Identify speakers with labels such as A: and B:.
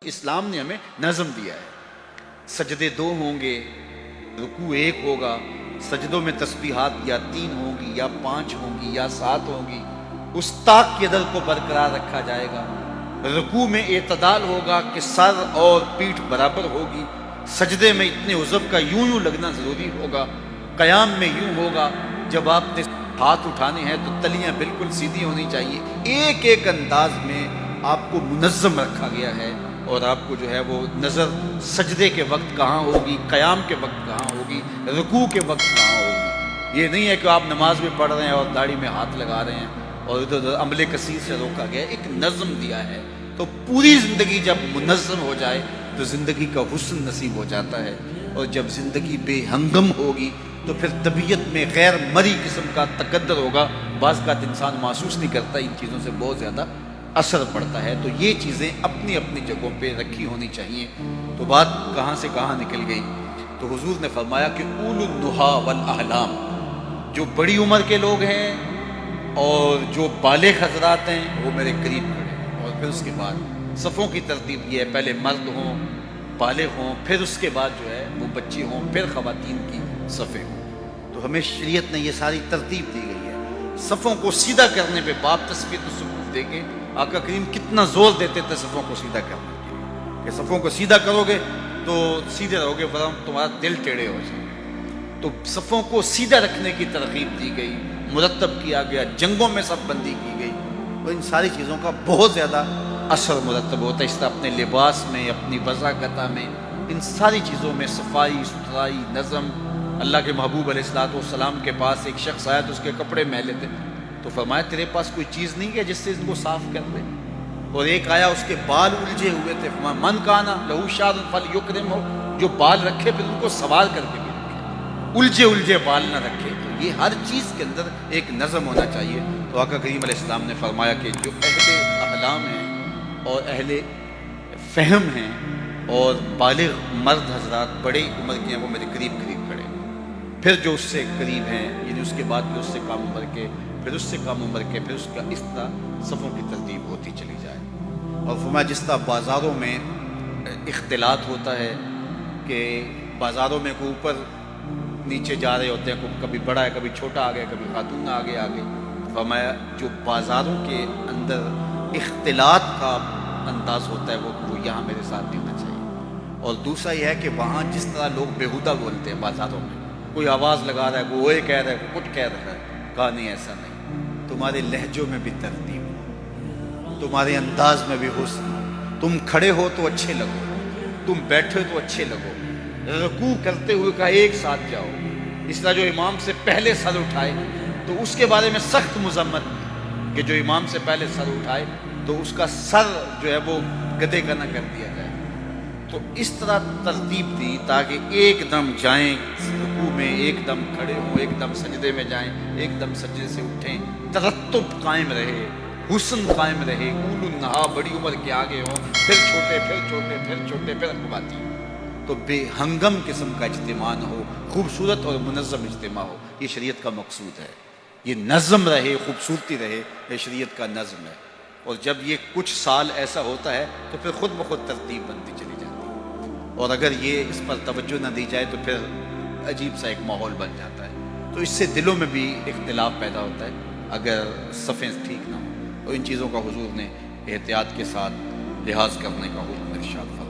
A: اسلام نے ہمیں نظم دیا ہے، سجدے 2 ہوں گے، رکوع 1 ہوگا، سجدوں میں تسبیحات یا 3 ہوں گی یا 5 ہوں گی یا 7 ہوں گی، اس طاق کی عدل کو برقرار رکھا جائے گا، رکوع میں اعتدال ہوگا کہ سر اور پیٹھ برابر ہوگی، سجدے میں اتنے عضو کا یوں لگنا ضروری ہوگا، قیام میں یوں ہوگا، جب آپ نے ہاتھ اٹھانے ہیں تو تلیاں بالکل سیدھی ہونی چاہیے، ایک ایک انداز میں آپ کو منظم رکھا گیا ہے، اور آپ کو جو ہے وہ نظر سجدے کے وقت کہاں ہوگی، قیام کے وقت کہاں ہوگی، رکوع کے وقت کہاں ہوگی۔ یہ نہیں ہے کہ آپ نماز میں پڑھ رہے ہیں اور داڑھی میں ہاتھ لگا رہے ہیں اور ادھر ادھر عمل کثیر سے روکا گیا ہے، ایک نظم دیا ہے۔ تو پوری زندگی جب منظم ہو جائے تو زندگی کا حسن نصیب ہو جاتا ہے، اور جب زندگی بے ہنگم ہوگی تو پھر طبیعت میں غیر مری قسم کا تقدر ہوگا، بعض کا انسان محسوس نہیں کرتا، ان چیزوں سے بہت زیادہ اثر پڑتا ہے۔ تو یہ چیزیں اپنی اپنی جگہوں پہ رکھی ہونی چاہیے۔ تو بات کہاں سے کہاں نکل گئی، تو حضور نے فرمایا کہ اولو النہا والاحلام، جو بڑی عمر کے لوگ ہیں اور جو بالغ حضرات ہیں وہ میرے قریب کھڑے ہیں، اور پھر اس کے بعد صفوں کی ترتیب یہ ہے، پہلے مرد ہوں، بالغ ہوں، پھر اس کے بعد جو ہے وہ بچے ہوں، پھر خواتین کی صفیں ہوں۔ تو ہمیں شریعت نے یہ ساری ترتیب دی گئی ہے۔ صفوں کو سیدھا کرنے پہ باب تثبیت الصفوف دے کے آقا کریم کتنا زور دیتے تھے صفوں کو سیدھا کرنے کے لیے، کہ صفوں کو سیدھا کرو گے تو سیدھے رہو گے، ورنہ تمہارا دل ٹیڑھے ہو جائے۔ تو صفوں کو سیدھا رکھنے کی ترغیب دی گئی، مرتب کیا گیا، جنگوں میں صف بندی کی گئی، تو ان ساری چیزوں کا بہت زیادہ اثر مرتب ہوتا ہے۔ اس طرح اپنے لباس میں، اپنی وضاحت میں، ان ساری چیزوں میں صفائی ستھرائی، نظم۔ اللہ کے محبوب علیہ السلام کے پاس ایک شخص آیا تو اس کے کپڑے میلے تھے، تو فرمایا تیرے پاس کوئی چیز نہیں ہے جس سے ان کو صاف کر دے؟ اور ایک آیا اس کے بال الجھے ہوئے تھے، فرمایا من کانا لہو شعر فلیکرمہ، جو بال رکھے پھر ان کو سوار کر کے بھی رکھے، الجھے بال نہ رکھے۔ تو یہ ہر چیز کے اندر ایک نظم ہونا چاہیے۔ تو آقا کریم علیہ السلام نے فرمایا کہ جو اہل احلام ہیں اور اہل فہم ہیں اور بالغ مرد حضرات بڑے عمر کے ہیں وہ میرے قریب کھڑے، پھر جو اس سے قریب ہیں، یعنی اس کے بعد پھر اس سے کم عمر کے، پھر اس سے کم عمر کے، پھر اس کا اس طرح صفوں کی ترتیب ہوتی چلی جائے۔ اور فرمایا جس طرح بازاروں میں اختلاط ہوتا ہے کہ بازاروں میں کوئی اوپر نیچے جا رہے ہوتے ہیں، کبھی بڑا ہے کبھی چھوٹا آ گیا، کبھی خاتون آگے فرمایا جو بازاروں کے اندر اختلاط کا انداز ہوتا ہے وہ یہاں میرے ساتھ نہیں ہونا چاہیے۔ اور دوسرا یہ ہے کہ وہاں جس طرح لوگ بیہودہ بولتے ہیں بازاروں میں، کوئی آواز لگا رہا ہے، کوئی اوے کہہ رہا ہے، کچھ کہہ رہا ہے، کہا نہیں ایسا نہیں، تمہارے لہجوں میں بھی ترتیب ہو، تمہارے انداز میں بھی حسن ہو، تم کھڑے ہو تو اچھے لگو، تم بیٹھے تو اچھے لگو، رکوع کرتے ہوئے کہا ایک ساتھ جاؤ، اس طرح جو امام سے پہلے سر اٹھائے تو اس کے بارے میں سخت مذمت کہ جو امام سے پہلے سر اٹھائے تو اس کا سر جو ہے وہ گدھے کا نہ کر دیا جائے۔ تو اس طرح ترتیب دی تاکہ ایک دم جائیں رکوع میں، ایک دم کھڑے ہوں، ایک دم سجدے میں جائیں، ایک دم سجدے سے اٹھیں، ترتب قائم رہے، حسن قائم رہے، اولو النہا بڑی عمر کے آگے ہوں، پھر چھوٹے پھر چھوٹے پھر چھوٹے پھر خواتین، تو بے ہنگم قسم کا اجتماع نہ ہو، خوبصورت اور منظم اجتماع ہو۔ یہ شریعت کا مقصود ہے، یہ نظم رہے، خوبصورتی رہے، یہ شریعت کا نظم ہے۔ اور جب یہ کچھ سال ایسا ہوتا ہے تو پھر خود بخود ترتیب بنتی چلی جاتی ہے، اور اگر یہ اس پر توجہ نہ دی جائے تو پھر عجیب سا ایک ماحول بن جاتا ہے، تو اس سے دلوں میں بھی اختلاف پیدا ہوتا ہے اگر صفیں ٹھیک نہ ہوں۔ تو ان چیزوں کا حضور نے احتیاط کے ساتھ لحاظ کرنے کا حکم ارشاد فرمایا۔